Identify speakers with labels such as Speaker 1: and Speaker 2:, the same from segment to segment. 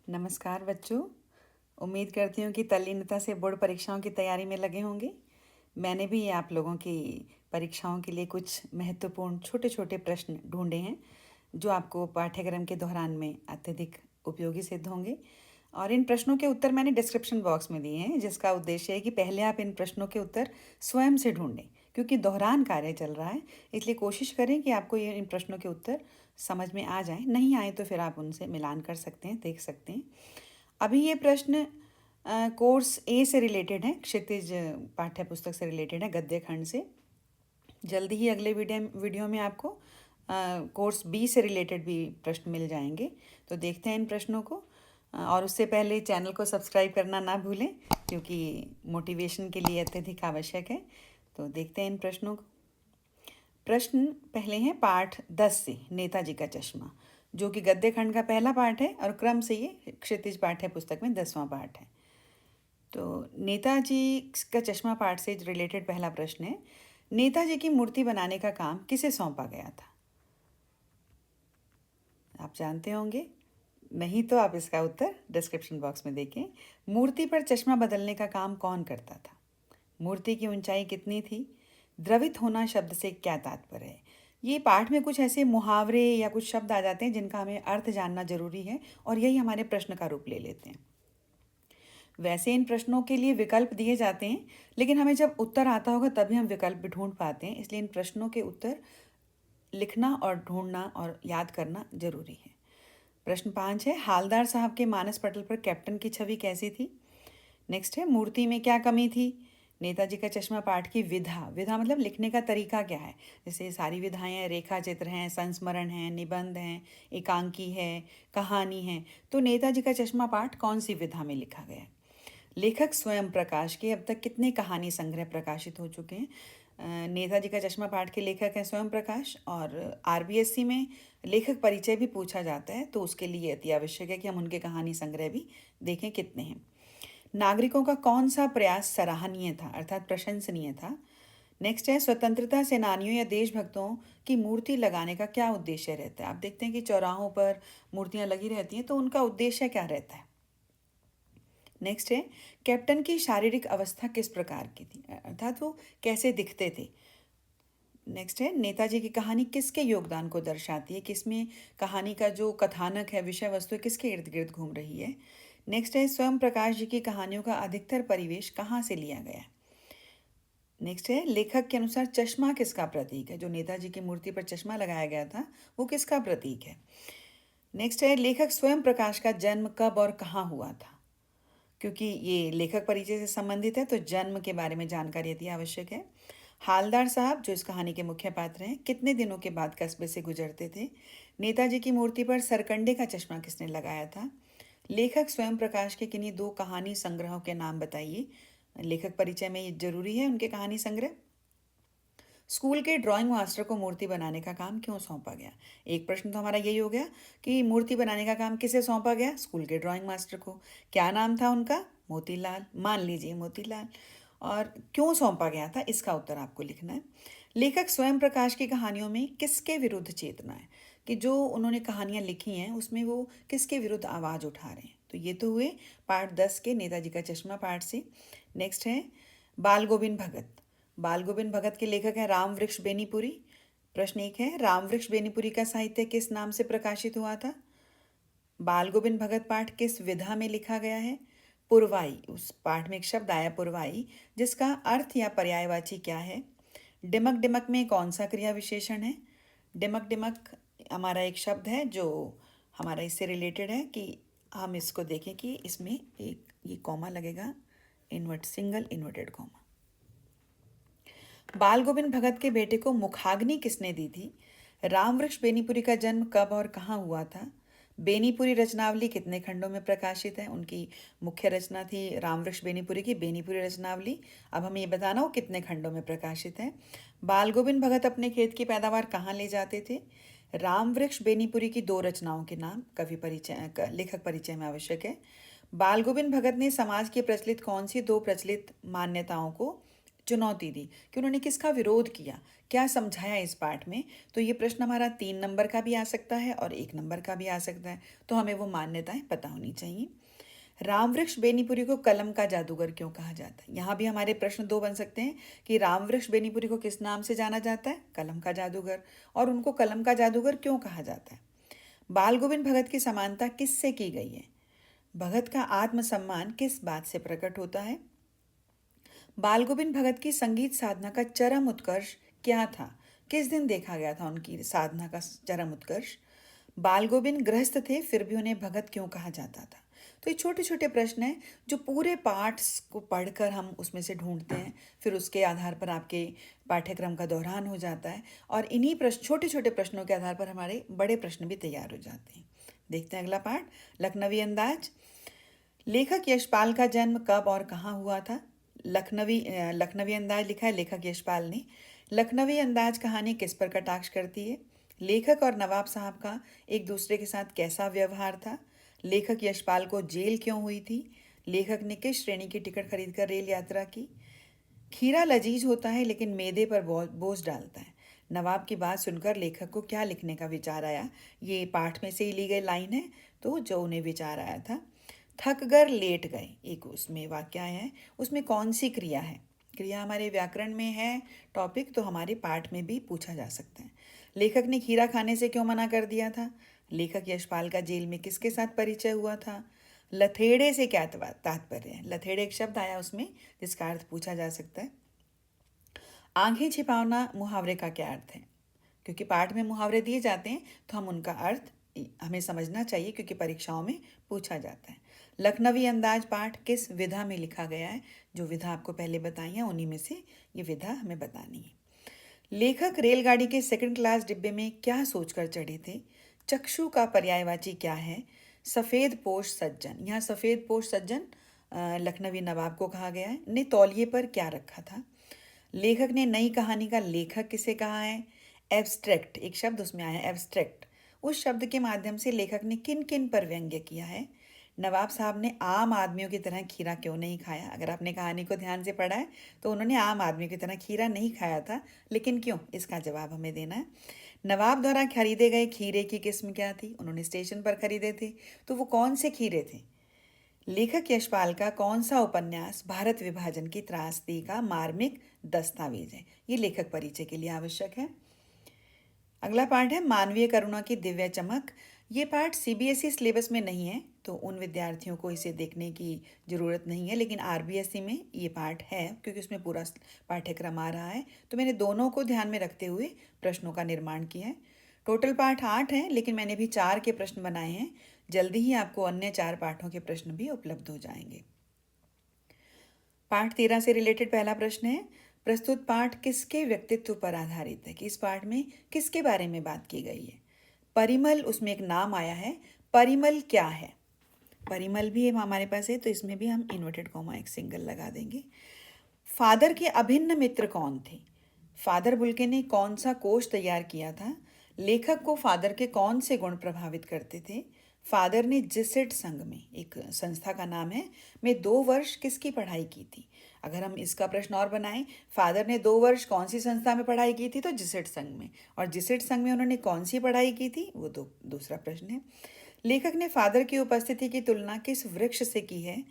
Speaker 1: नमस्कार बच्चों। उम्मीद करती हूँ कि तल्लीनता से बोर्ड परीक्षाओं की तैयारी में लगे होंगे। मैंने भी आप लोगों की परीक्षाओं के लिए कुछ महत्वपूर्ण छोटे छोटे प्रश्न ढूंढे हैं जो आपको पाठ्यक्रम के दौरान में अत्यधिक उपयोगी सिद्ध होंगे। और इन प्रश्नों के उत्तर मैंने डिस्क्रिप्शन बॉक्स में दिए हैं, जिसका उद्देश्य है कि पहले आप इन प्रश्नों के उत्तर स्वयं से ढूंढें, क्योंकि दोहरान कार्य चल रहा है। इसलिए कोशिश करें कि आपको ये इन प्रश्नों के उत्तर समझ में आ जाएं। नहीं आए तो फिर आप उनसे मिलान कर सकते हैं, देख सकते हैं। अभी ये प्रश्न कोर्स ए से रिलेटेड है, क्षितिज पाठ्य पुस्तक से रिलेटेड है, गद्य खंड से। जल्दी ही अगले वीडियो में आपको कोर्स बी से रिलेटेड भी प्रश्न मिल जाएंगे। तो देखते हैं इन प्रश्नों को। और उससे पहले चैनल को सब्सक्राइब करना ना भूलें, क्योंकि मोटिवेशन के लिए अत्यधिक आवश्यक है। तो देखते हैं इन प्रश्नों को। प्रश्न पहले हैं पाठ 10 से, नेताजी का चश्मा, जो कि गद्य खंड का पहला पाठ है और क्रम से ये क्षितिज पाठ्य पुस्तक में 10वां पाठ है। तो नेताजी का चश्मा पाठ से रिलेटेड पहला प्रश्न है, नेताजी की मूर्ति बनाने का काम किसे सौंपा गया था? आप जानते होंगे, नहीं तो आप इसका उत्तर डिस्क्रिप्शन बॉक्स में देखें। मूर्ति पर चश्मा बदलने का काम कौन करता था? मूर्ति की ऊंचाई कितनी थी? द्रवित होना शब्द से क्या तात्पर्य है? ये पाठ में कुछ ऐसे मुहावरे या कुछ शब्द आ जाते हैं जिनका हमें अर्थ जानना जरूरी है, और यही हमारे प्रश्न का रूप ले लेते हैं। वैसे इन प्रश्नों के लिए विकल्प दिए जाते हैं, लेकिन हमें जब उत्तर आता होगा तभी हम विकल्प भी ढूंढ पाते हैं। इसलिए इन प्रश्नों के उत्तर लिखना और ढूंढना और याद करना जरूरी है। प्रश्न 5 है, हालदार साहब के मानस पटल पर कैप्टन की छवि कैसी थी? नेक्स्ट है, मूर्ति में क्या कमी थी? नेताजी का चश्मा पाठ की विधा, विधा मतलब लिखने का तरीका क्या है? जैसे सारी विधाएं हैं, रेखा चित्र हैं, संस्मरण हैं, निबंध हैं, एकांकी है, कहानी है। तो नेताजी का चश्मा पाठ कौन सी विधा में लिखा गया है? लेखक स्वयं प्रकाश के अब तक कितने कहानी संग्रह प्रकाशित हो चुके हैं? नेताजी का चश्मा पाठ के लेखक हैं स्वयं प्रकाश। और आरबीएससी में लेखक परिचय भी पूछा जाता है, तो उसके लिए अति आवश्यक है कि हम उनके कहानी संग्रह भी देखें कितने हैं। नागरिकों का कौन सा प्रयास सराहनीय था, अर्थात प्रशंसनीय था? नेक्स्ट है, स्वतंत्रता सेनानियों या देशभक्तों की मूर्ति लगाने का क्या उद्देश्य रहता है? आप देखते हैं कि चौराहों पर मूर्तियां लगी रहती हैं, तो उनका उद्देश्य क्या रहता है? नेक्स्ट है, कैप्टन की शारीरिक अवस्था किस प्रकार की थी, अर्थात वो कैसे दिखते थे? नेक्स्ट है, नेताजी की कहानी किसके योगदान को दर्शाती है? किसमें कहानी का जो कथानक है, विषय वस्तु, किसके इर्द गिर्द घूम रही है? नेक्स्ट है, स्वयं प्रकाश जी की कहानियों का अधिकतर परिवेश कहाँ से लिया गया? नेक्स्ट है, लेखक के अनुसार चश्मा किसका प्रतीक है? जो नेताजी की मूर्ति पर चश्मा लगाया गया था वो किसका प्रतीक है? नेक्स्ट है, लेखक स्वयं प्रकाश का जन्म कब और कहाँ हुआ था? क्योंकि ये लेखक परिचय से संबंधित है, तो जन्म के बारे में जानकारी अति आवश्यक है। हालदार साहब, जो इस कहानी के मुख्य पात्र हैं, कितने दिनों के बाद कस्बे से गुजरते थे? नेताजी की मूर्ति पर सरकंडे का चश्मा किसने लगाया था? लेखक स्वयं प्रकाश के किन्हीं दो कहानी संग्रहों के नाम बताइए। लेखक परिचय में ये जरूरी है, उनके कहानी संग्रह। स्कूल के ड्राइंग मास्टर को मूर्ति बनाने का काम क्यों सौंपा गया? एक प्रश्न तो हमारा यही हो गया कि मूर्ति बनाने का काम किसे सौंपा गया? स्कूल के ड्राइंग मास्टर को। क्या नाम था उनका? मोतीलाल, मान लीजिए मोतीलाल। और क्यों सौंपा गया था, इसका उत्तर आपको लिखना है। लेखक स्वयं प्रकाश की कहानियों में किसके विरुद्ध चेतना है, कि जो उन्होंने कहानियां लिखी हैं उसमें वो किसके विरुद्ध आवाज उठा रहे हैं? तो ये तो हुए पाठ 10 के नेताजी का चश्मा पाठ से। नेक्स्ट है, बाल गोविंद भगत। बाल गोविंद भगत के लेखक हैं राम वृक्ष बेनीपुरी। प्रश्न 1 है, राम वृक्ष बेनीपुरी का साहित्य किस नाम से प्रकाशित हुआ था? बाल गोविंद भगत पाठ किस विधा में लिखा गया है? पुरवाई, उस पाठ में एक शब्द आया पुरवाई, जिसका अर्थ या पर्यायवाची क्या है? डिमक डिमक में कौन सा क्रिया विशेषण है? डिमक डिमक हमारा एक शब्द है जो हमारा इससे रिलेटेड है, कि हम इसको देखें कि इसमें एक ये कॉमा लगेगा, सिंगल इन्वर्टेड कॉमा। बाल गोविंद भगत के बेटे को मुखाग्नि किसने दी थी? राम वृक्ष बेनीपुरी का जन्म कब और कहाँ हुआ था? बेनीपुरी रचनावली कितने खंडों में प्रकाशित है? उनकी मुख्य रचना थी राम वृक्ष बेनीपुरी की बेनीपुरी रचनावली। अब हमें ये बताना हो कितने खंडों में प्रकाशित है। बाल गोविंद भगत अपने खेत की पैदावार कहाँ ले जाते थे? राम वृक्ष बेनीपुरी की दो रचनाओं के नाम कवि परिचय लेखक परिचय में आवश्यक है। बाल गोविंद भगत ने समाज की प्रचलित कौन सी दो प्रचलित मान्यताओं को चुनौती दी, कि उन्होंने किसका विरोध किया, क्या समझाया इस पाठ में। तो ये प्रश्न हमारा 3 नंबर का भी आ सकता है और 1 नंबर का भी आ सकता है, तो हमें वो मान्यताएं पता होनी चाहिए। रामवृक्ष बेनीपुरी को कलम का जादूगर क्यों कहा जाता है? यहाँ भी हमारे प्रश्न 2 बन सकते हैं कि रामवृक्ष बेनीपुरी को किस नाम से जाना जाता है? कलम का जादूगर। और उनको कलम का जादूगर क्यों कहा जाता है? बाल गोविंद भगत की समानता किससे की गई है? भगत का आत्मसम्मान किस बात से प्रकट होता है? बाल गोविंद भगत की संगीत साधना का चरम उत्कर्ष क्या था? किस दिन देखा गया था उनकी साधना का चरम उत्कर्ष? बाल गोविंद गृहस्थ थे, फिर भी उन्हें भगत क्यों कहा जाता था? तो ये छोटे छोटे प्रश्न हैं जो पूरे पाठ को पढ़कर हम उसमें से ढूंढते हैं, फिर उसके आधार पर आपके पाठ्यक्रम का दोहरान हो जाता है और इन्हीं प्रश्न, छोटे छोटे प्रश्नों के आधार पर हमारे बड़े प्रश्न भी तैयार हो जाते हैं। देखते हैं अगला पाठ, लखनवी अंदाज। लेखक यशपाल का जन्म कब और कहाँ हुआ था? लखनवी अंदाज लिखा है लेखक यशपाल ने। लखनवी अंदाज कहानी किस पर कटाक्ष करती है? लेखक और नवाब साहब का एक दूसरे के साथ कैसा व्यवहार था? लेखक यशपाल को जेल क्यों हुई थी? लेखक ने किस श्रेणी की टिकट खरीदकर रेल यात्रा की? खीरा लजीज होता है लेकिन मैदे पर बोझ डालता है। नवाब की बात सुनकर लेखक को क्या लिखने का विचार आया? ये पाठ में से ही ली गई लाइन है, तो जो उन्हें विचार आया था। थक कर लेट गए, एक उसमें वाक्य है, उसमें कौन सी क्रिया है? क्रिया हमारे व्याकरण में है टॉपिक, तो हमारे पाठ में भी पूछा जा सकता है। लेखक ने खीरा खाने से क्यों मना कर दिया था? लेखक यशपाल का जेल में किसके साथ परिचय हुआ था? लथेड़े से क्या तात्पर्य है? लथेड़े एक शब्द आया उसमें जिसका अर्थ पूछा जा सकता है। आंखें छिपाना मुहावरे का क्या अर्थ है? क्योंकि पाठ में मुहावरे दिए जाते हैं तो हम उनका अर्थ हमें समझना चाहिए, क्योंकि परीक्षाओं में पूछा जाता है। लखनवी अंदाज पाठ किस विधा में लिखा गया है? जो विधा आपको पहले बताई है उन्हीं में से ये विधा हमें बतानी है। लेखक रेलगाड़ी के सेकंड क्लास डिब्बे में क्या सोचकर चढ़े थे? चक्षु का पर्यायवाची क्या है? सफ़ेद पोश सज्जन, यहाँ सफ़ेद पोश सज्जन लखनवी नवाब को कहा गया है। ने तौलिए पर क्या रखा था? लेखक ने नई कहानी का लेखक किसे कहा है? एब्स्ट्रैक्ट, एक शब्द उसमें आया है एब्स्ट्रैक्ट। उस शब्द के माध्यम से लेखक ने किन किन पर व्यंग्य किया है? नवाब साहब ने आम आदमियों की तरह खीरा क्यों नहीं खाया? अगर आपने कहानी को ध्यान से पढ़ा है तो उन्होंने आम आदमियों की तरह खीरा नहीं खाया था, लेकिन क्यों, इसका जवाब हमें देना है। नवाब द्वारा खरीदे गए खीरे की किस्म क्या थी? उन्होंने स्टेशन पर खरीदे थे, तो वो कौन से खीरे थे? लेखक यशपाल का कौन सा उपन्यास भारत विभाजन की त्रासदी का मार्मिक दस्तावेज है? ये लेखक परिचय के लिए आवश्यक है। अगला पाठ है मानवीय करुणा की दिव्य चमक। ये पाठ सीबीएसई सिलेबस में नहीं है, तो उन विद्यार्थियों को इसे देखने की ज़रूरत नहीं है, लेकिन आरबीएसई में ये पाठ है क्योंकि उसमें पूरा पाठ्यक्रम आ रहा है। तो मैंने दोनों को ध्यान में रखते हुए प्रश्नों का निर्माण किया है। टोटल पाठ 8 हैं, लेकिन मैंने भी 4 के प्रश्न बनाए हैं। जल्दी ही आपको अन्य 4 पाठों के प्रश्न भी उपलब्ध हो जाएंगे। पाठ 13 से रिलेटेड पहला प्रश्न है, प्रस्तुत पाठ किसके व्यक्तित्व पर आधारित है? कि इस पाठ में किसके बारे में बात की गई है? परिमल, उसमें एक नाम आया है, परिमल क्या है? परिमल भी हमारे पास है, तो इसमें भी हम इन्वर्टेड कॉमा एक सिंगल लगा देंगे। फादर के अभिन्न मित्र कौन थे? फादर बुल्के ने कौन सा कोश तैयार किया था? लेखक को फादर के कौन से गुण प्रभावित करते थे? फादर ने जिसेट संघ में, एक संस्था का नाम है, में 2 वर्ष किसकी पढ़ाई की थी? अगर हम इसका प्रश्न और बनाएं, फादर ने 2 वर्ष कौन सी संस्था में पढ़ाई की थी? तो जिसेट संघ में। और जिसेट संघ में उन्होंने कौन सी पढ़ाई की थी? वो दूसरा प्रश्न है। लेखक ने फादर की उपस्थिति की तुलना किस वृक्ष से की है?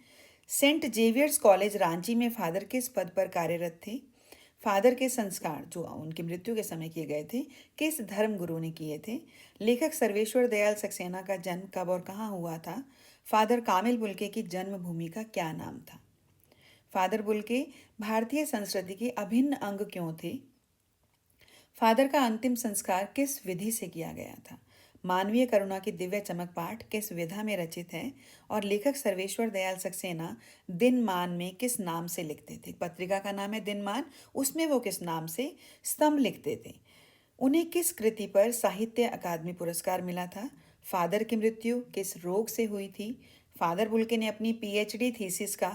Speaker 1: सेंट जेवियर्स कॉलेज रांची में फादर किस पद पर कार्यरत थे? फादर के संस्कार जो उनकी मृत्यु के समय किए गए थे किस धर्म गुरु ने किए थे? लेखक सर्वेश्वर दयाल सक्सेना का जन्म कब और कहाँ हुआ था? फादर कामिल बुल्के की जन्मभूमि का क्या नाम था? फादर बुल्के भारतीय संस्कृति के अभिन्न अंग क्यों थे? फादर का अंतिम संस्कार किस विधि से किया गया था? मानवीय करुणा की दिव्य चमक पाठ किस विधा में रचित है? और लेखक सर्वेश्वर दयाल सक्सेना दिनमान में किस नाम से लिखते थे? पत्रिका का नाम है दिनमान, उसमें वो किस नाम से स्तंभ लिखते थे? उन्हें किस कृति पर साहित्य अकादमी पुरस्कार मिला था? फादर की मृत्यु किस रोग से हुई थी? फादर बुल्के ने अपनी पीएचडी थीसिस का,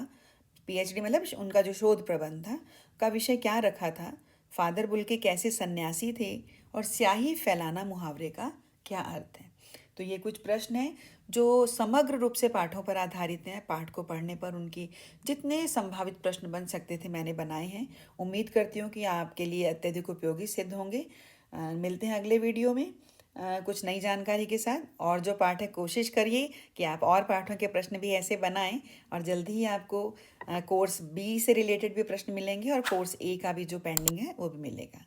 Speaker 1: पीएचडी मतलब उनका जो शोध प्रबंध था, का विषय क्या रखा था? फादर बुल्के कैसे सन्यासी थे? और स्याही फैलाना मुहावरे का क्या अर्थ है। तो ये कुछ प्रश्न हैं जो समग्र रूप से पाठों पर आधारित हैं। पाठ को पढ़ने पर उनकी जितने संभावित प्रश्न बन सकते थे मैंने बनाए हैं। उम्मीद करती हूँ कि आपके लिए अत्यधिक उपयोगी सिद्ध होंगे। मिलते हैं अगले वीडियो में कुछ नई जानकारी के साथ। और जो पाठ है कोशिश करिए कि आप और पाठों के प्रश्न भी ऐसे बनाएं, और जल्दी ही आपको कोर्स बी से रिलेटेड भी प्रश्न मिलेंगे और कोर्स ए का भी जो पेंडिंग है वो भी मिलेगा।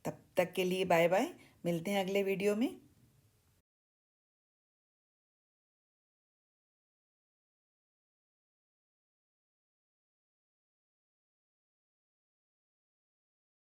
Speaker 1: तब तक के लिए बाय बाय। मिलते हैं अगले वीडियो में।